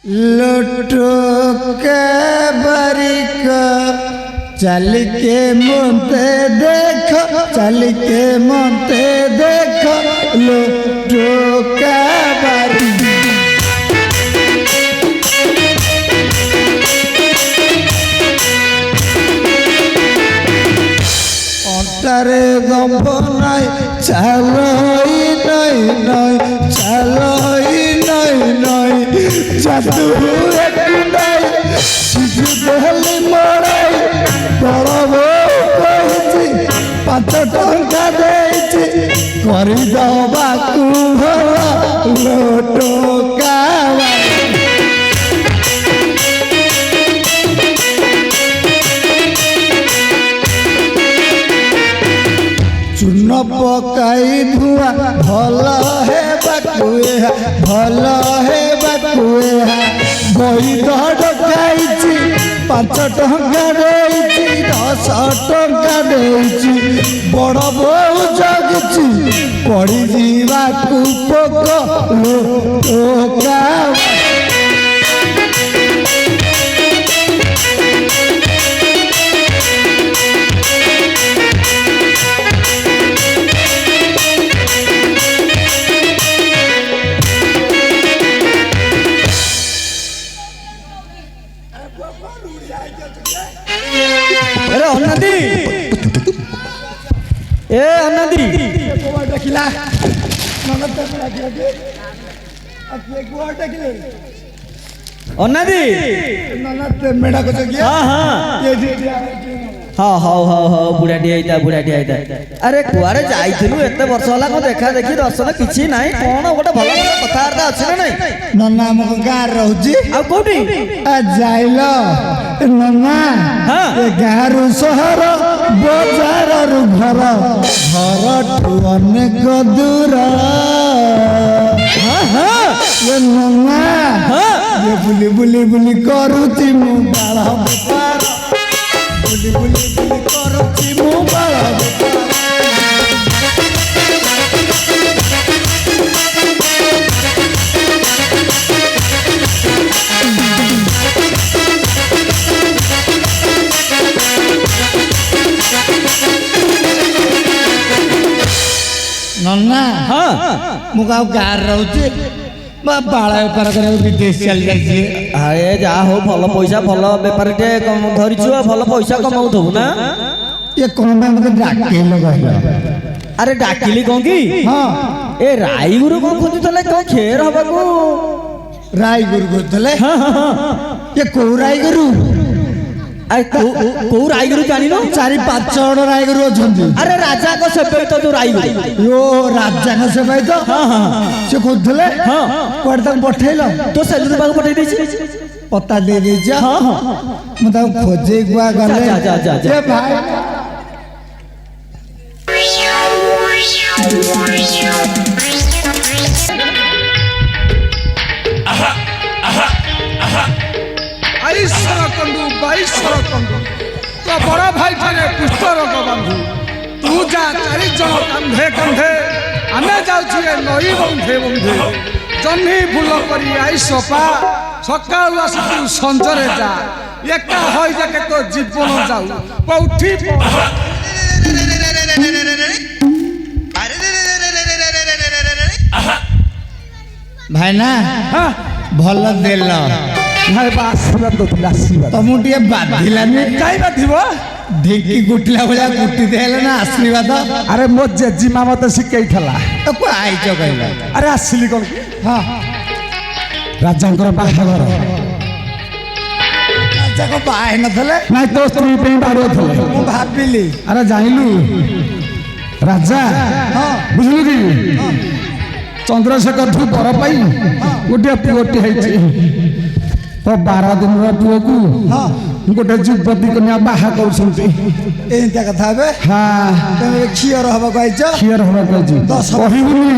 लुटो के बरिका चल के मुंते देखो, चल के मुंते देखो, लुटो के बरिका अंतरे गंभ नहीं चलो नहीं नहीं चलो नहीं नहीं जादू एक नहीं शिशु देहली मराई बड़ो कही 5 टंका देछि करी दबा कु लोटो कावा चून पकाई धुआ भल है बाकुए भल है बाकुए बही डकाई 5 टंका देछि 10 टंका देछि बड़ बहु जगछि पड़ी जीवाकू पोक लोका अरे अन्नादी ए अन्नादी गोबर देखिला नगद पेमेड़ा के अब ये गोबर देखिले अन्नादी नगद पेमेड़ा को जगिया हां ये जी हाँ हाँ हाँ हाँ बुढ़ाटी आईता अरे कुआरे जाइथिलु एते वर्ष होला को देखा देखी दर्शन किछि नाही कोन गोटे भल कथार्ता अछि ना नाही नन्ना मो गार रहउजी आ कोठी आ जाइलो नन्ना हां ए गारू शहर बाजार रु घर ठु अनेक दूर हां हां ये नन्ना हां ये बुली करूची मु बाळ बेपार बुली करूची मु बाळ नन्ना हां मुगा गार रहउची बाळ बेपार करे विदेश चल जाइए आए जा हो भल पैसा भल बेपार टे धरिछु भल पैसा कमाउथबु ना ये कौन मते डाके लगाइला अरे डाकिली कोन की हां ए राई गुरु को खोजुतले को खेर हबाकू राय गुरु गोतले ये को राय गुरु अरे को राई गुरु जानी नो 4-5 जण राय गुरु अछंती अरे राजा को सेबे तो राई गुरु यो राजा का सेबाई तो हां हां से खोदले हां कोड तक पठेलो तो सेलुर बाग पठै देछि पता दे दे जा हां हां मतलब खोजे गुआ गले जा ये भाई आई सरकंडू 22 सरकंडू तो बड़ा भाई ठाने पुष्परक बंधु तू जा 4 जन कंधे कंधे आमे जाउछि नई बंधे बंधे जन्ही फूल करी आई सपा सकाळु आसी तू संजरे जा एका होई जाके तो जीवन जाऊ पौठी भाई ना हां भल देल भाई आशीर्वाद तो आशीर्वाद तमु टिए बाधिलानी काई बाधिबो ढेकी गुटला भलिया गुटी देले ना आशीर्वाद अरे मो जेजीमा मते सिकेइथला तो को आइचो कहला अरे आसिली कोन हां राजांकर बाहागर राजा को बाहे न थले नहीं तो स्त्री पे बारो थले मु भाबिली अरे जाइलु राजा हां बुझलु की चंद्रशेखर ठू बर पाई गोटे पुओटी है तो 12 दिन पुओ को गोटे युवती कन्या बाहा कर एंता कथा बे हाँ तमे खियर हबा कहइचो खियर हवा कह दस कहबुनी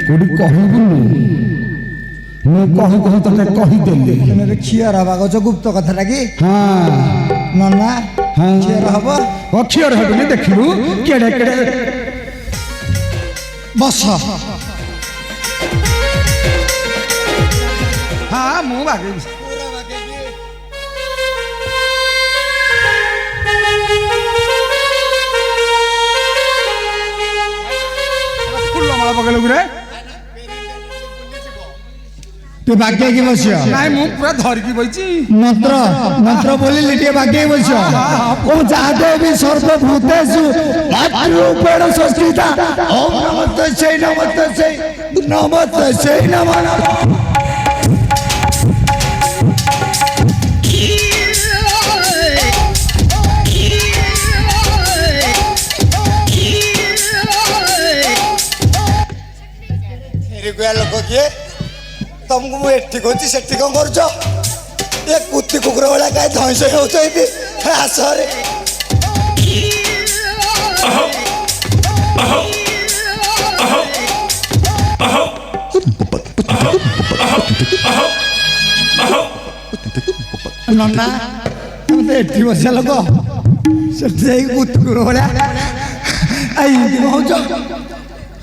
कोडी कहबुनी मैं कहू कहू तते कहि देली तमे खियर हबा कहचो गुप्त कथा लागी हाँ नन्ना हाँ खियर हबा खियर हबुनी देखिलु केडे केडे बस हाँ ମୁଁ ବାଗେଇବି ଫୁଲ ମାଳ ପକେଇଲୁ କିରେ ତୁ ବାଗେଇକି ବସିବ ନାଇଁ ମୁଁ ପୁରା ଧରିକି ବଇଛି ମନ୍ତ୍ର ମନ୍ତ୍ର ବୋଲିଲି ଟିକେ ବାଗେଇ ବସିବ ଓ ଯାହାତେ ବି ସର୍ବଭୂତେଷୁ ମାତୃରୂପେଣ ସଂସ୍କୃତା ଓಂ ନମସ୍ତେ ନମଃ लोक किए तुमको मुझे एठी कहती सेठी कौन कर ये कुत्ती कुकुर भाया कहीं धईस होती आसरे नन्ना तुम तो एठी बसिया लोक से कुत्ती कुकुर भाया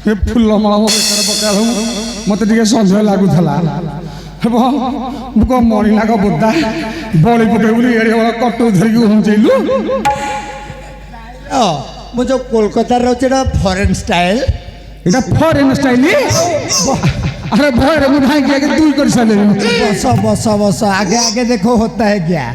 ଏ ଫୁଲ ମାଳ ମୋ ବେକରେ ପକାଇବାକୁ ମୋତେ ଟିକେ ସନ୍ଦେହ ଲାଗୁଥିଲା ହେବ ମୁଁ କ'ଣ ମଣିନାଗ ବୋଦା ବଳି ପକେଇ ବୋଲି ଏଡ଼େ ବଡ଼ କଟୁ ଧରିକି ଘୁଞ୍ଚେଇଲୁ ମୁଁ ଯୋଉ କୋଲକାତାରେ ରହୁଛି ଏଇଟା ଫରେନ୍ ଷ୍ଟାଇଲ এটা ফরেন স্টাইল আরে ভয় ମୁଁ ধাଇକି ଆଗେ ଦୁଇ କରି ସାରିଲେଣି बस बस बस आगे आगे देखो होता है क्या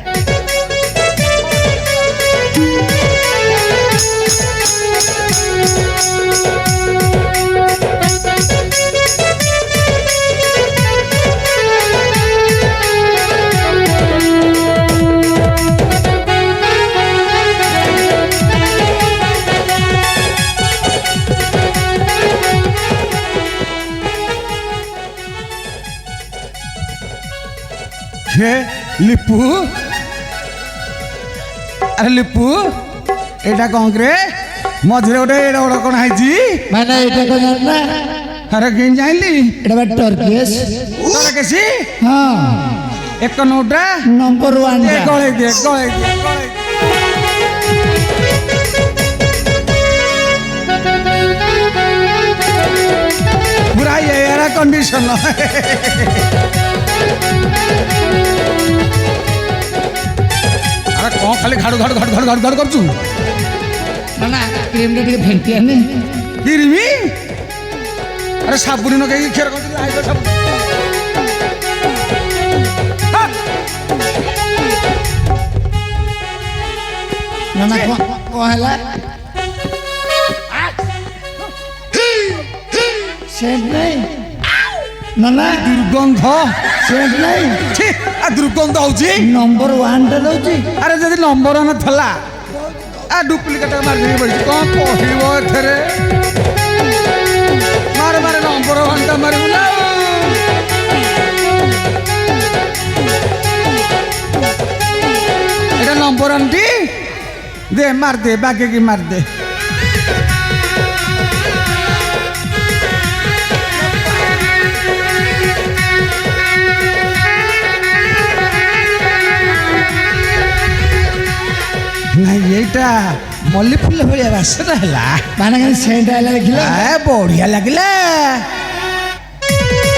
হে লিপু আরে লিপু এটা কଣ রে মଝିରେ ଗୋଟେ ଏଡେ ବଡ଼ କଣ ହେଇଛି मैंने এটা को जानना ଆରେ କେମିତି ଜାଣିଲି এটা বা टर्किश ତୋର କେସି हाँ ଏକ ନୋଟା नंबर 1 ଏ ଗଳେଇ ଦିଏ ଗଳେଇ ଦିଏ ପୁରା ଏୟାର କଣ୍ଡିସନ ଆରେ କଣ ଖାଲି ଘାଡୁ ଘାଡୁ ଘାଡୁ ଘାଡୁ ଘାଡୁ ଘାଡୁ କରୁଛୁ ना ना क्रीम टे ଟିକେ ଫେଣ୍ଟି ଆନି କିରିମି ଆରେ ସାବୁନ ନଗେଇକି କ୍ଷୀର କରୁଛୁ ଆଇବ ସାବୁନ ना ना को ହେଲା सेंट नहीं ना ना ଦୁର୍ଗନ୍ଧ सेंट नहीं ଛି ଆ ଦୁର୍ଗନ୍ଧ ହଉଛି नंबर 1 ଟା ଦଉଛି ଆରେ ଯଦି ନମ୍ବର ନ ଥିଲା ଆ ଡୁପ୍ଲିକେଟ ମାରିଦେଇ ପଡ଼ିଛି କ'ଣ କହିବ ଏଥିରେ ମାରେ ମାରେ ନମ୍ବର ଘଣ୍ଟା ମାରିବୁ ନା এটা নম্বর আনটি দে মার দে বাকি কি মার দে ନାଇଁ ଏଇଟା ମଲ୍ଲି ଫୁଲ ଭଳିଆ ବାସଟା ହେଲା ମାନେ କେମିତି ସେଣ୍ଟ ଆଇଲା ଦେଖିଲ ବଢିଆ ଲାଗିଲା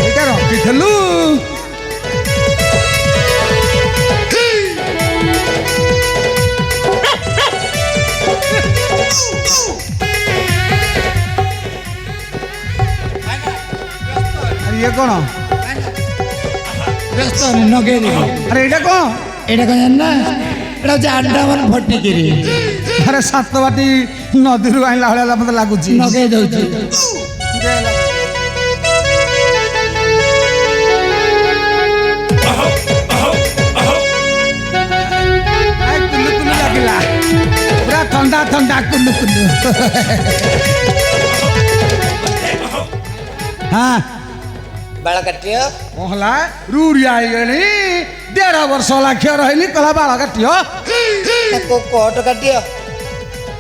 ଏଇଟା ରଖିଥିଲୁ ଇଏ କ'ଣ ବ୍ୟସ୍ତ ନି ନଗେଇ ଦେବି ଆରେ ଏଇଟା କ'ଣ ଏଇଟା କଣ ଜାଣିନା ଏଇଟା ହଉଛି ଆଣ୍ଡାମାନ ଫଟିକିରି ଆରେ ସାତ ବାଟି ନଦୀରୁ ଆଣିଲା ଭଳିଆ ମତେ ଲାଗୁଛି ନଗେଇ ଦଉଛି କୁଲୁ କୁଲୁ ଲାଗିଲା ପୁରା ଥଣ୍ଡା ଥଣ୍ଡା କୁଲୁ କୁଲୁ ହଁ बाल काटियो କ'ଣ ହେଲା ରୁରିଆ ହେଇଗଲି 1.5 ବର୍ଷ ହେଲା କ୍ଷୀର ରହିଲି କହିଲା ବାଳ କାଟିଅ कोट काटियो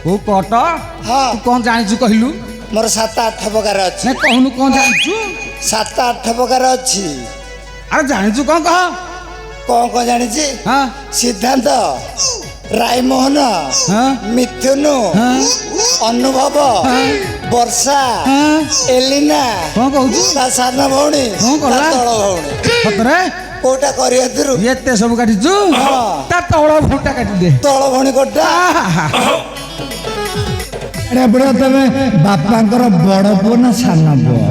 କୋଉ କଟ हाँ ତୁ କ'ଣ ଜାଣିଛୁ କହିଲୁ मोर 7-8 प्रकार अच्छी ନା କହୁନୁ କ'ଣ ଜାଣିଛୁ 7-8 प्रकार अच्छी ଆରେ ଜାଣିଛୁ କ'ଣ କହ कौन कौन जानी ହଁ सिद्धांत रायमोहन ହଁ मिथुन ହଁ अनुभव वर्षा ହଁ एलिना କ'ଣ କହୁଛୁ ତା ସାନ ଭଉଣୀ କଣ କଲା? ତା ତଳ ଭଉଣୀ ସତରେ କୋଉଟା କରି ଏଥିରୁ ଏତେ ସବୁ କାଟିଛୁ ତା ତଳ ଭୁଟା କାଟିଦେ ତଳ ଭଉଣୀ କୋଟା ଆରେ ବୁଢ଼ା ତମେ ବାପାଙ୍କର ବଡ଼ ପୁଅ ନା ସାନ ପୁଅ?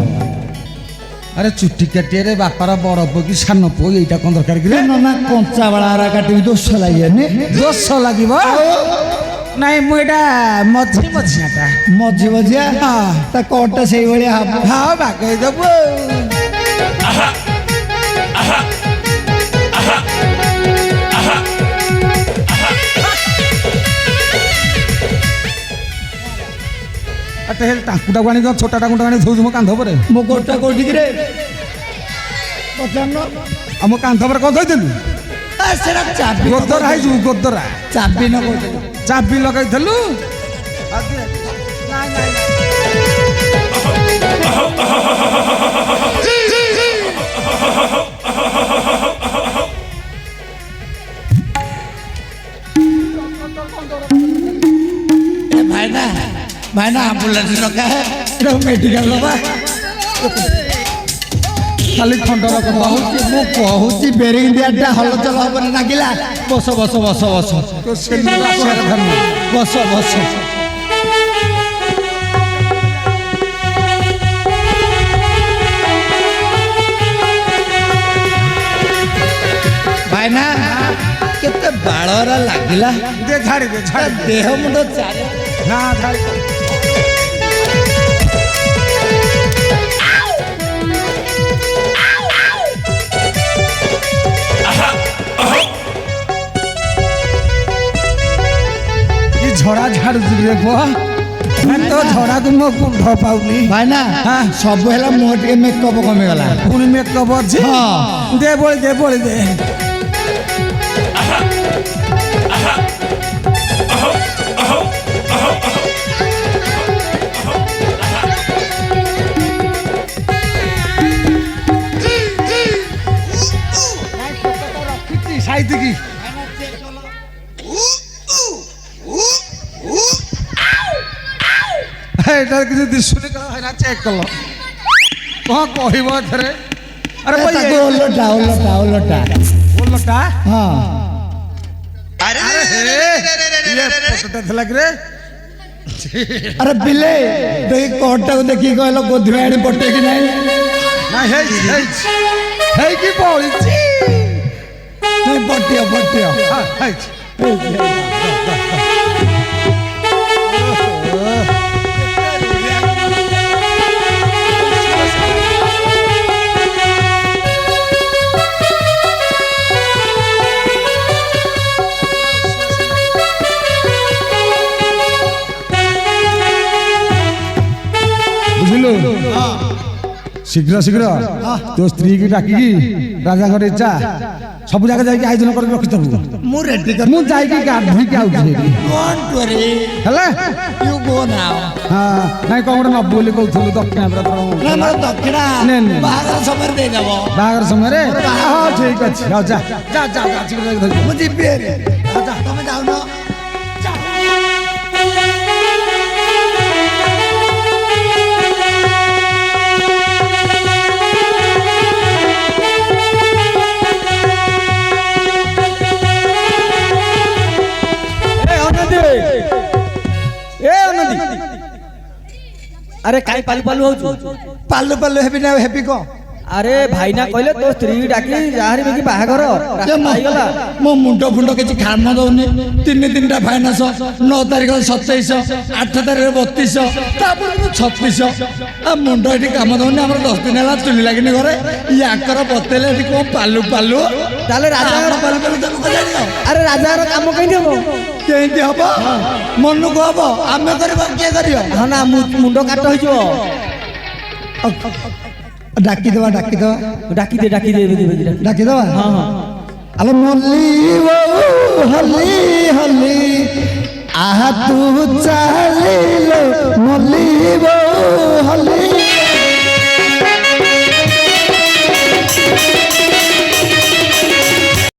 ଆରେ ଚୁଟି କାଟିଆରେ ବାପାର ବଡ ପୁଅ କି ସାନ ପୁଅ ଏଇଟା କଣ ଦରକାର କି ନା କଞ୍ଚା ବାଳା କାଟିବି ଦୋଷ ଲାଗିବନି? ଦୋଷ ଲାଗିବ ନାଇଁ ମୁଁ ଏଇଟା ମଝି ମଝିଆଟା ମଝି ମଝିଆ ତା କଟଟା ସେଇଭଳିଆ ହବ। ହଁ ବାଗେଇ ଦେବୁ ଟାଙ୍କୁଟାକୁ ଆଣି ଛୋଟା ଟାଙ୍କୁଟା ଆଣି ଧୋଉଛି ମୋ କାନ୍ଧ ଉପରେ ମୋ ଗୋଟା କୋଉଠିକିରେ ପଚାରୁନ? ଆଉ ମୋ କାନ୍ଧ ଉପରେ କଣ ଧୋଇଥିଲୁ ସେଟା ଚାବି ଗୋଦରା ହେଇଯିବୁ ଗୋଦରା ଚାବି ନ କହୁଥିଲି ଚାବି ଲଗାଇଥିଲୁ ଭାଇନା ଭାଇନା ଆମ୍ବୁଲାନ୍ସ ଡକା ମେଡିକାଲ ନବା ଖାଲି ଖଣ୍ଡ ମୁଁ କହୁଛି ବେରିଂ ଦିଆଟା ହଲଚଲ ହବରେ ଲାଗିଲା। ବସ ବସ ବସ ବସ ବସ ବସ ଭାଇନା କେତେ ବାଳରା ଲାଗିଲା ଝାଡ଼ି ଦେ ଝାଡ଼ି ଦେହ ମୁଣ୍ଡ ଚାଲେ ନା ଝାଡ଼ି ଝଡ଼ା ଝାଡ଼ୁଛି ରେ ପୁଅ ତ ଝଡ଼ାକୁ ମୋ କୁଣ୍ଢ ପାଉନି ଭାଇନା ସବୁ ହେଲା ମୁହଁ ଟିକେ ମେକଅପ୍ କମିଗଲା ପୁଣି ମେକଅପ୍ ଅଛି ଦେ ବଳି ଦେ ବଳି ଦେ ସାଇତିକି ଏଇଟା କିଛି ଦିଶୁନି ଭାଇନା ଚେକ୍ କଲ କଣ କହିବ ଏଥିରେ ଆରେ ତାକୁ ଓଲଟା ଓଲଟା ଓଲଟା ଓଲଟା ହଁ ଥିଲା କି ରେ ଆରେ ପିଲେ ଦେଖି କୋଟଟାକୁ ଦେଖିକି କହିଲ ଗୋଧି ଆଣି ପଟେଇକି ନାହିଁ ନା ହେଇକି ପଳିଛି ପଟିଅ ପଟିଅ ବୁଝିଲୁ ଶୀଘ୍ର ଶୀଘ୍ର ତୋ ସ୍ତ୍ରୀ କି ଡାକିକି ରାଜାଙ୍କର ଇଚ୍ଛା ସବୁ ଜାଗା ଯାଇକି ଆୟୋଜନ କରିକି ରଖିଥିବୁ ମୁଁ ରେଡି ମୁଁ ଯାଇକି ଗାଧୋଇକି ଆଉଛି ହେଲା ୟୁ ଗୋ ନାଓ ହଁ ନାଇଁ କଣ ଗୋଟେ ନବୁ ବୋଲି କହୁଥିଲୁ ଦକ୍ଷିଣା ମୋର ଦକ୍ଷିଣା ବାହାଘର ସମୟରେ ଦେଇଦେବ ବାହାଘର ସମୟରେ ହଁ ଠିକ ଅଛି ହଉ ଯା ଯା ଯା ଶୀଘ୍ର ଯାଇକି ଧରିବୁ ମୁଁ ଯିବି ତମେ ଯାଉନ अरे काई पालू पालू हो पालू पालू हेबी ना हेबी को अरे भाई ना कहले तो स्त्री डाकी जाहरी बेकी बाहागर आईगला मो मुंडो फुंडो किछि काम दउनी 3-3टा फाइनान्स 9 तारिख 27 8 तारिख 32 तापर 36 आ मुंडो एठी काम दउनी हमर 10 दिन हला चुली लागिनी घरे याकर बतेले एठी को पालू पालू ताले राजा पालू पालू तब जानियो अरे राजा काम कहि देबो केंति हबो मनु को हबो आमे करबा के करियो हां ना मुंडो काट होइजो डाकी दवा डाकी दे डाकी दवा हाँ हाँ अरे मल्ली वो हली हली आहा तू चाली लो मल्ली वो हली